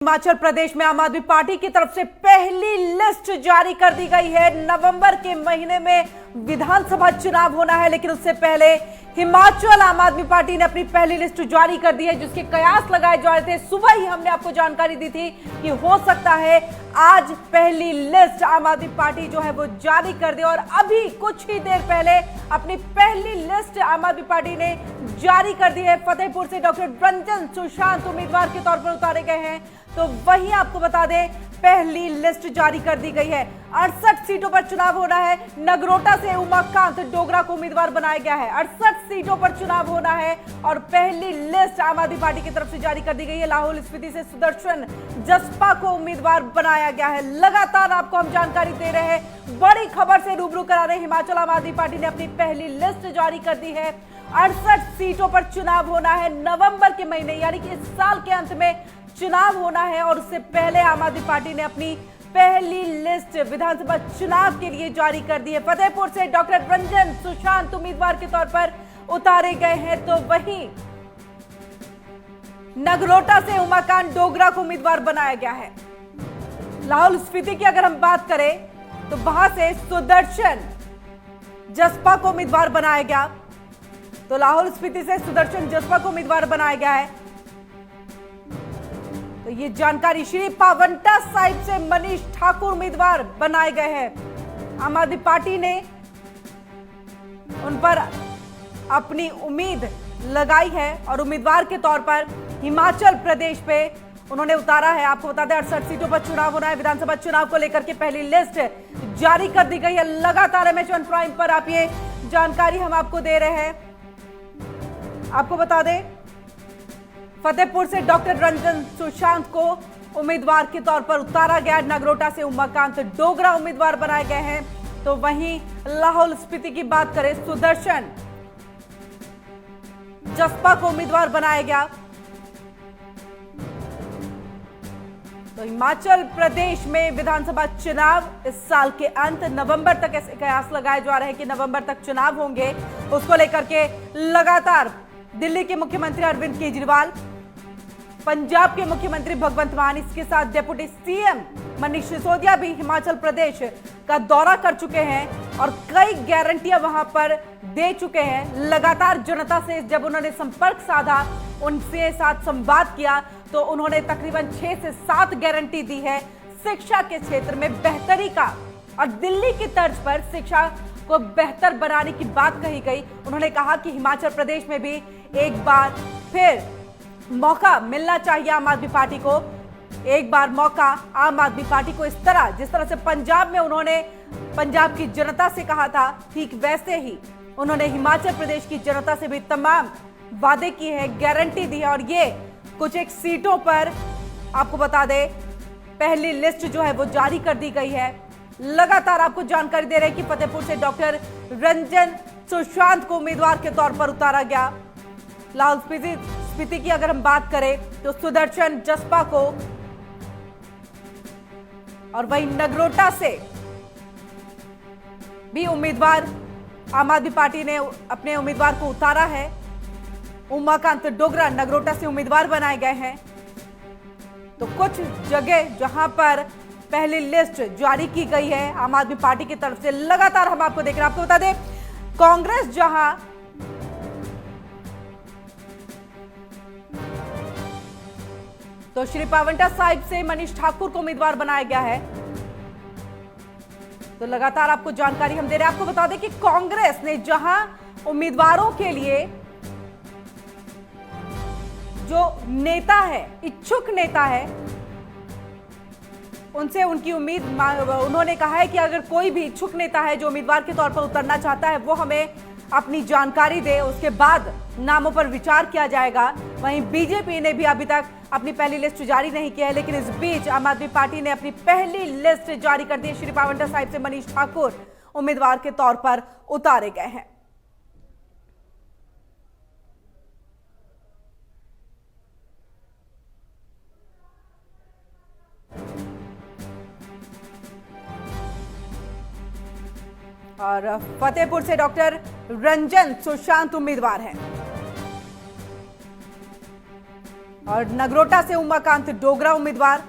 हिमाचल प्रदेश में आम आदमी पार्टी की तरफ से पहली लिस्ट जारी कर दी गई है। नवंबर के महीने में विधानसभा चुनाव होना है, लेकिन उससे पहले हिमाचल आम आदमी पार्टी ने अपनी पहली लिस्ट जारी कर दी है, जिसके कयास लगाए जा रहे थे। सुबह ही हमने आपको जानकारी दी थी कि हो सकता है आज पहली लिस्ट आम आदमी पार्टी जो है वो जारी कर दे, और अभी कुछ ही देर पहले अपनी पहली लिस्ट आम आदमी पार्टी ने जारी कर दी है। फतेहपुर से डॉक्टर रंजन सुशांत उम्मीदवार के तौर पर उतारे गए हैं। तो वहीं आपको बता दें, पहली लिस्ट जारी कर दी गई है। 68 सीटों पर चुनाव होना है। नगरोटा से उमाकांत डोगरा को उम्मीदवार बनाया गया है। 68 सीटों पर चुनाव होना है और पहली लिस्ट आम आदमी पार्टी की तरफ से जारी कर दी गई है। लाहौल स्पीति से सुदर्शन जसपा को उम्मीदवार बनाया गया है। लगातार आपको हम जानकारी दे रहे हैं, बड़ी खबर से रूबरू करा रहे हैं। हिमाचल आम आदमी पार्टी ने अपनी पहली लिस्ट जारी कर दी है। 68 सीटों पर चुनाव होना है नवंबर के महीने, यानी कि इस साल के अंत में चुनाव होना है, और उससे पहले आम आदमी पार्टी ने अपनी पहली लिस्ट विधानसभा चुनाव के लिए जारी कर दी है। फतेहपुर से डॉक्टर रंजन सुशांत उम्मीदवार के तौर पर उतारे गए हैं। तो वहीं नगरोटा से उमाकांत डोगरा को उम्मीदवार बनाया गया है। लाहौल स्पीति की अगर हम बात करें तो वहां से सुदर्शन जसपा को उम्मीदवार बनाया गया। तो लाहौल स्पीति से सुदर्शन जसपा को उम्मीदवार बनाया गया है। तो ये जानकारी श्री पावंटा साहिब से मनीष ठाकुर उम्मीदवार बनाए गए हैं। आम आदमी पार्टी ने उन पर अपनी उम्मीद लगाई है और उम्मीदवार के तौर पर हिमाचल प्रदेश पे उन्होंने उतारा है। आपको बता दें, 68 सीटों पर चुनाव होना है। विधानसभा चुनाव को लेकर के पहली लिस्ट जारी कर दी गई है। लगातार एमएच1 प्राइम पर आप ये जानकारी हम आपको दे रहे हैं। आपको बता दें, फतेहपुर से डॉक्टर रंजन सुशांत को उम्मीदवार के तौर पर उतारा गया। नगरोटा से उमाकांत डोगरा उम्मीदवार बनाए गए हैं। तो वहीं लाहौल स्पीति की बात करें, सुदर्शन जसपा को उम्मीदवार बनाया गया। तो हिमाचल प्रदेश में विधानसभा चुनाव इस साल के अंत नवंबर तक, ऐसे कयास लगाए जा रहे हैं कि नवंबर तक चुनाव होंगे। उसको लेकर के लगातार दिल्ली के मुख्यमंत्री अरविंद केजरीवाल, पंजाब के मुख्यमंत्री भगवंत मान, इसके साथ डिप्टी सीएम मनीष सिसोदिया भी हिमाचल प्रदेश का दौरा कर चुके हैं और कई गारंटियां वहां पर दे चुके हैं। लगातार जनता से जब उन्होंने संपर्क साधा, उनसे साथ संवाद किया, तो उन्होंने तकरीबन 6 से 7 गारंटी दी है शिक्षा के क्षेत्र में बेहतरी का, और दिल्ली की तर्ज पर शिक्षा को बेहतर बनाने की बात कही गई। उन्होंने कहा कि हिमाचल प्रदेश में भी एक बार फिर मौका मिलना चाहिए आम आदमी पार्टी को। एक बार मौका आम आदमी पार्टी को, इस तरह जिस तरह से पंजाब में उन्होंने पंजाब की जनता से कहा था, ठीक वैसे ही उन्होंने हिमाचल प्रदेश की जनता से भी तमाम वादे किए हैं, गारंटी दी है। और ये कुछ एक सीटों पर आपको बता दें, पहली लिस्ट जो है वो जारी कर दी गई है। लगातार आपको जानकारी दे रहे हैं कि फतेहपुर से डॉक्टर रंजन सुशांत को उम्मीदवार के तौर पर उतारा गया। लाहौल स्पीति की अगर हम बात करें तो सुदर्शन जसपा को, और वहीं नगरोटा से भी उम्मीदवार आम आदमी पार्टी ने अपने उम्मीदवार को उतारा है। उमाकांत डोगरा नगरोटा से उम्मीदवार बनाए गए हैं। तो कुछ जगह जहां पर पहली लिस्ट जारी की गई है आम आदमी पार्टी की तरफ से, लगातार हम आपको देख रहे हैं। आपको बता दें, कांग्रेस जहां तो श्री पावंटा साहिब से मनीष ठाकुर को उम्मीदवार बनाया गया है। तो लगातार आपको जानकारी हम दे रहे हैं। आपको बता दें कि कांग्रेस ने जहां उम्मीदवारों के लिए जो नेता है, इच्छुक नेता है, उनसे उनकी उम्मीद, उन्होंने कहा है कि अगर कोई भी इच्छुक नेता है जो उम्मीदवार के तौर पर उतरना चाहता है, वो हमें अपनी जानकारी दे, उसके बाद नामों पर विचार किया जाएगा। वहीं बीजेपी ने भी अभी तक अपनी पहली लिस्ट जारी नहीं की है, लेकिन इस बीच आम आदमी पार्टी ने अपनी पहली लिस्ट जारी कर दी है। श्री पावंटा साहिब से मनीष ठाकुर उम्मीदवार के तौर पर उतारे गए हैं। और फतेहपुर से डॉक्टर रंजन सुशांत उम्मीदवार हैं। और नगरोटा से उमाकांत डोगरा उम्मीदवार।